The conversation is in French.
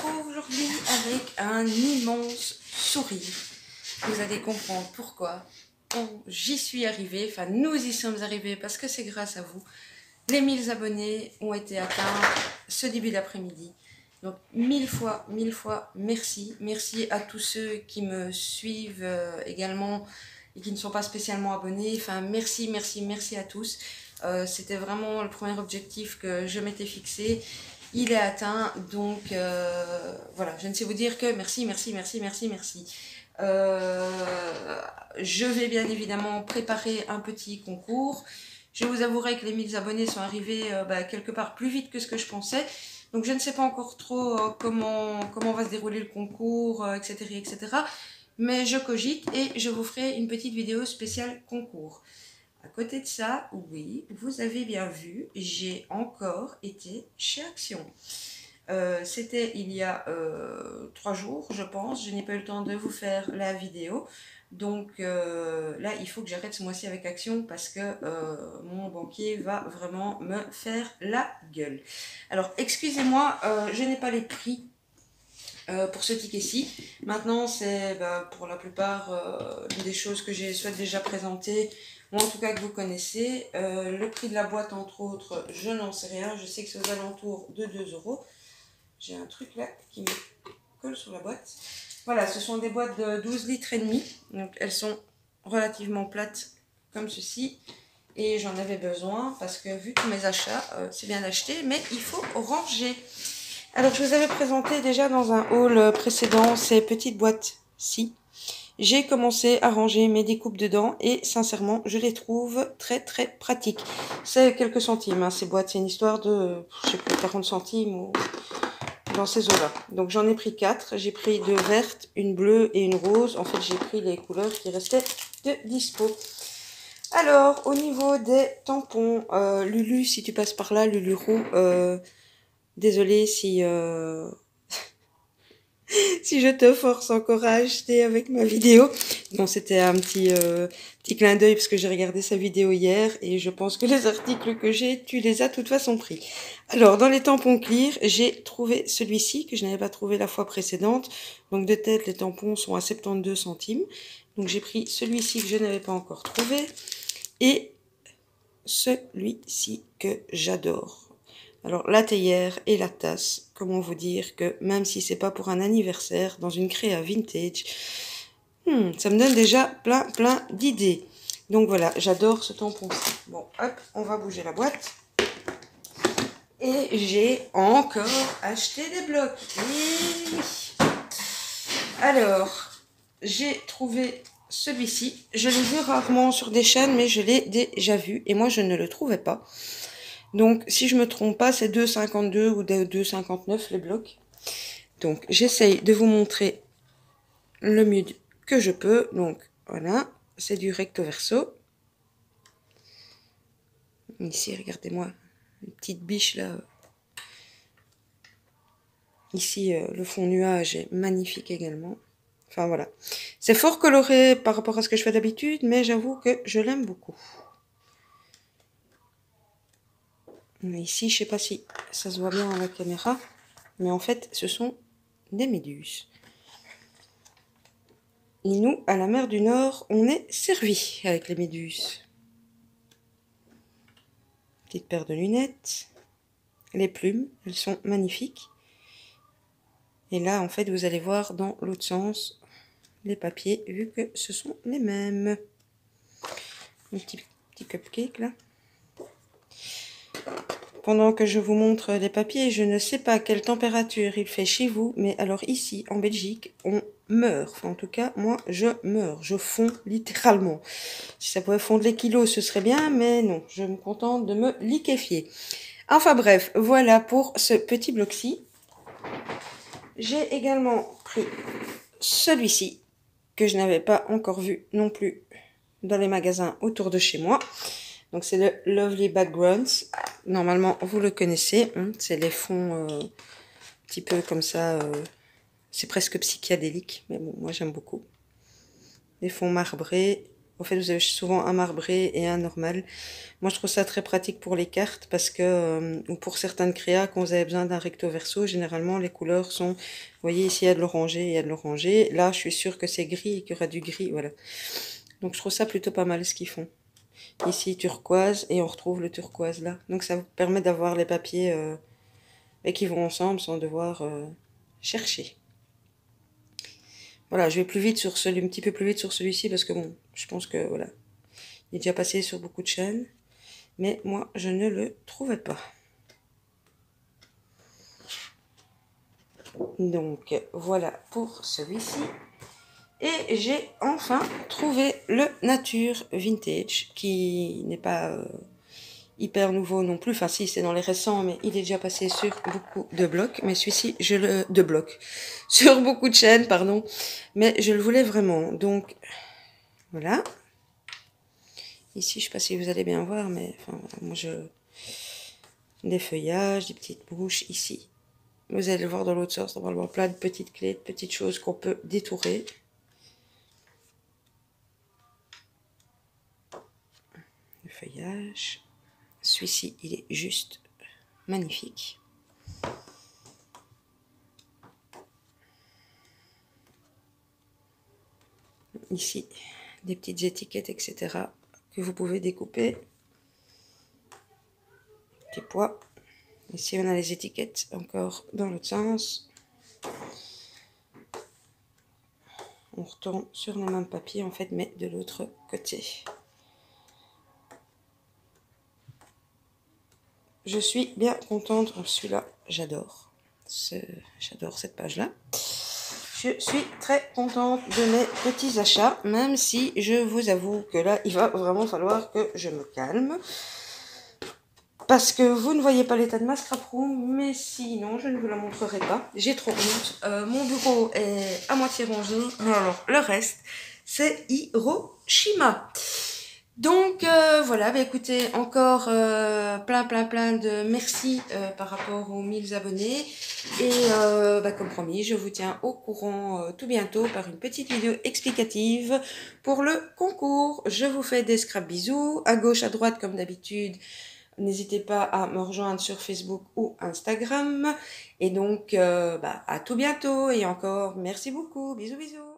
retrouve aujourd'hui avec un immense sourire. Vous allez comprendre pourquoi. J'y suis arrivée, enfin nous y sommes arrivés parce que c'est grâce à vous. Les 1000 abonnés ont été atteints ce début d'après-midi. Donc mille fois merci. Merci à tous ceux qui me suivent également et qui ne sont pas spécialement abonnés. Enfin merci à tous. C'était vraiment le premier objectif que je m'étais fixé. Il est atteint, donc voilà, je ne sais vous dire que merci. Je vais bien évidemment préparer un petit concours. Je vous avouerai que les 1000 abonnés sont arrivés quelque part plus vite que ce que je pensais. Donc je ne sais pas encore trop comment va se dérouler le concours, etc. Mais je cogite et je vous ferai une petite vidéo spéciale concours. À côté de ça, oui, vous avez bien vu, j'ai encore été chez Action. C'était il y a 3 jours, je pense. Je n'ai pas eu le temps de vous faire la vidéo. Donc là, il faut que j'arrête ce mois-ci avec Action parce que mon banquier va vraiment me faire la gueule. Alors, excusez-moi, je n'ai pas les prix pour ce ticket-ci. Maintenant, c'est pour la plupart des choses que j'ai soit déjà présentées, ou en tout cas que vous connaissez. Le prix de la boîte, entre autres, je n'en sais rien. Je sais que c'est aux alentours de 2 €. J'ai un truc là qui me colle sur la boîte. Voilà, ce sont des boîtes de 12 litres et demi. Donc elles sont relativement plates comme ceci. Et j'en avais besoin parce que vu tous mes achats, c'est bien d'acheter, mais il faut ranger. Alors je vous avais présenté déjà dans un haul précédent ces petites boîtes-ci. J'ai commencé à ranger mes découpes dedans et sincèrement, je les trouve très pratiques. C'est quelques centimes, hein, ces boîtes, c'est une histoire de, je sais plus, 40 centimes ou dans ces eaux-là. Donc j'en ai pris 4. J'ai pris 2 vertes, une bleue et une rose. En fait, j'ai pris les couleurs qui restaient de dispo. Alors, au niveau des tampons, Lulu, si tu passes par là, Lulu Roux, désolée si si je te force encore à acheter avec ma vidéo. Non, c'était un petit clin d'œil parce que j'ai regardé sa vidéo hier et je pense que les articles que j'ai, tu les as de toute façon pris. Alors, dans les tampons clear, j'ai trouvé celui-ci que je n'avais pas trouvé la fois précédente. Donc, de tête, les tampons sont à 72 centimes. Donc, j'ai pris celui-ci que je n'avais pas encore trouvé et celui-ci que j'adore. Alors, la théière et la tasse, comment vous dire que même si c'est pas pour un anniversaire, dans une créa vintage, ça me donne déjà plein d'idées. Donc voilà, j'adore ce tampon-ci. Bon, hop, on va bouger la boîte. Et j'ai encore acheté des blocs. Et oui. Alors, j'ai trouvé celui-ci. Je l'ai vu rarement sur des chaînes, mais je l'ai déjà vu. Et moi, je ne le trouvais pas. Donc, si je me trompe pas, c'est 2,52 ou 2,59 les blocs. Donc, j'essaye de vous montrer le mieux que je peux. Donc, voilà, c'est du recto verso. Ici, regardez-moi, une petite biche là. Ici, le fond nuage est magnifique également. Enfin, voilà. C'est fort coloré par rapport à ce que je fais d'habitude, mais j'avoue que je l'aime beaucoup. Ici, je sais pas si ça se voit bien à la caméra, mais en fait, ce sont des méduses. Et nous, à la mer du Nord, on est servi avec les méduses. Petite paire de lunettes. Les plumes, elles sont magnifiques. Et là, en fait, vous allez voir dans l'autre sens les papiers, vu que ce sont les mêmes. Un petit cupcake là. Pendant que je vous montre les papiers, je ne sais pas quelle température il fait chez vous, mais alors ici, en Belgique, on meurt. Enfin, en tout cas, moi, je meurs. Je fonds littéralement. Si ça pouvait fondre les kilos, ce serait bien, mais non. Je me contente de me liquéfier. Enfin bref, voilà pour ce petit bloc-ci. J'ai également pris celui-ci, que je n'avais pas encore vu non plus dans les magasins autour de chez moi. Donc c'est le Lovely Backgrounds. Normalement, vous le connaissez. Hein, c'est les fonds un petit peu comme ça. C'est presque psychédélique. Mais bon, moi j'aime beaucoup. Les fonds marbrés, En fait, vous avez souvent un marbré et un normal. Moi, je trouve ça très pratique pour les cartes parce que, ou pour certaines créas, quand vous avez besoin d'un recto verso, généralement, les couleurs sont, vous voyez, ici, il y a de l'orangé, il y a de l'orangé. Là, je suis sûre que c'est gris et qu'il y aura du gris, voilà. Donc, je trouve ça plutôt pas mal ce qu'ils font. Ici, turquoise, et on retrouve le turquoise là. Donc, ça vous permet d'avoir les papiers qui vont ensemble sans devoir chercher. Voilà, je vais plus vite sur celui, un petit peu plus vite sur celui-ci parce que bon, je pense que voilà, il est déjà passé sur beaucoup de chaînes, mais moi je ne le trouvais pas. Donc voilà pour celui-ci. Et j'ai enfin trouvé le Nature Vintage qui n'est pas hyper nouveau non plus. Enfin si, c'est dans les récents, mais il est déjà passé sur beaucoup de blocs. Mais celui-ci, je le... de blocs. Sur beaucoup de chaînes, pardon. Mais je le voulais vraiment. Donc, voilà. Ici, je ne sais pas si vous allez bien voir, mais enfin, moi, des feuillages, des petites bouches, ici. Vous allez le voir dans l'autre sens, normalement plein de petites clés, de petites choses qu'on peut détourer. Le feuillage. Celui-ci, il est juste magnifique. Ici, des petites étiquettes, etc. que vous pouvez découper. Petit pois. Ici, on a les étiquettes encore dans l'autre sens. On retourne sur le même papier, en fait, mais de l'autre côté. Je suis bien contente. Celui-là, j'adore. J'adore cette page-là. Je suis très contente de mes petits achats, même si je vous avoue que là, il va vraiment falloir que je me calme. Parce que vous ne voyez pas l'état de ma scrap room, mais sinon, je ne vous la montrerai pas. J'ai trop honte. Mon bureau est à moitié rangé, mais alors, le reste, c'est Hiroshima. Donc voilà, bah, écoutez, encore plein de merci par rapport aux 1000 abonnés. Et comme promis, je vous tiens au courant tout bientôt par une petite vidéo explicative pour le concours. Je vous fais des scrap bisous, à gauche, à droite comme d'habitude. N'hésitez pas à me rejoindre sur Facebook ou Instagram. Et donc, à tout bientôt. Et encore, merci beaucoup. Bisous, bisous.